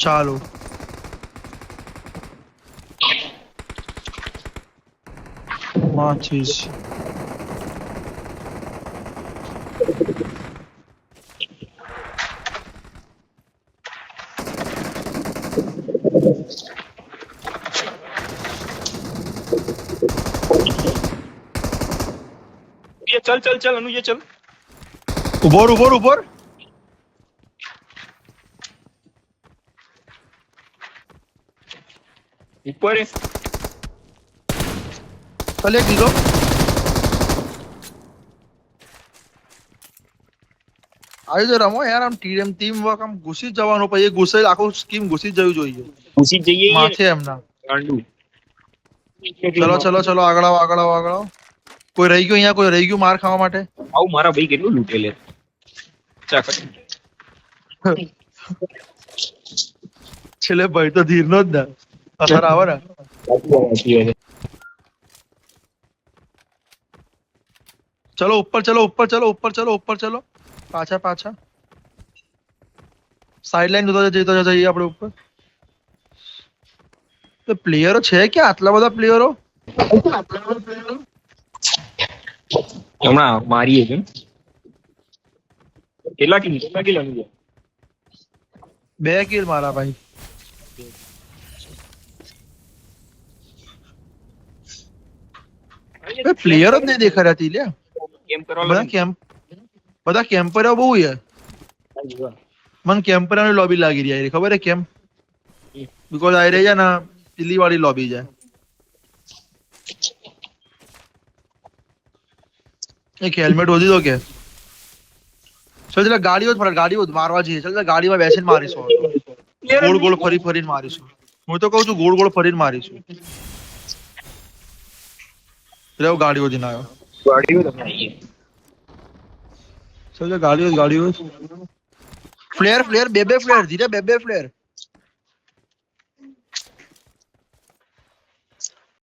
ચાલો માચીસ ये चल चल चल अनु ये चल ઉભોર ઉભોર ઉભોર ऊपर है ચાલ એક દીધો આવી તો રમો યાર આમ ટીમ વર્ક આમ ઘૂસી જ જવાનું પછી એ ઘૂસે આખું સ્કીમ ઘૂસી જ જવું જોઈએ उसी चाहिए ये માથે એમના गांडू ચલો ચલો ચલો આગળ આવો આગળ આવો આગળ આવો કોઈ રહી ગયું અહીંયા કોઈ રહી ગયું માર ખાવા માટે આવું મારા ભાઈ કેટલું લૂંટે લે ચાક છેલ્લે ભાઈ તો ધીર નો જ ને અસર આવે ને ચલો ઉપર ચલો ઉપર ચલો ઉપર ચલો ઉપર ચલો પાછા પાછા સાઈડ લાઈન જતો જઈએ આપણે ઉપર તો પ્લેયરો છે ક્યાં આટલા બધા પ્લેયરો હમણાં મારીએ છે કેટલા કિલો 2 કિલ મારા ભાઈ પ્લેયરો જ નહીં દેખા રહ્યા તી લ્યા કેમ કરવા બધા કેમ્પરો બહુ છે મને કેમ્પરની લોબી લાગી રહી છે ખબર છે કેમ બીકોઝ આ રહી છે ને દિલ્હી વાળી લોબી છે એક હેલ્મેટ હોધી દો કે ચાલ ચાલ ગાડીઓ મારવા જઈએ ચાલ ગાડીમાં બેસીને મારીશું ગોળ ગોળ ફરીને મારીશું હું તો કહું છું ગોળ ગોળ ફરીને મારીશું રેવ ગાડીઓ દિન આવ્યો ચાલ ગાડીઓ ફ્લેર બે ફ્લેર ધીરે બે ફ્લેર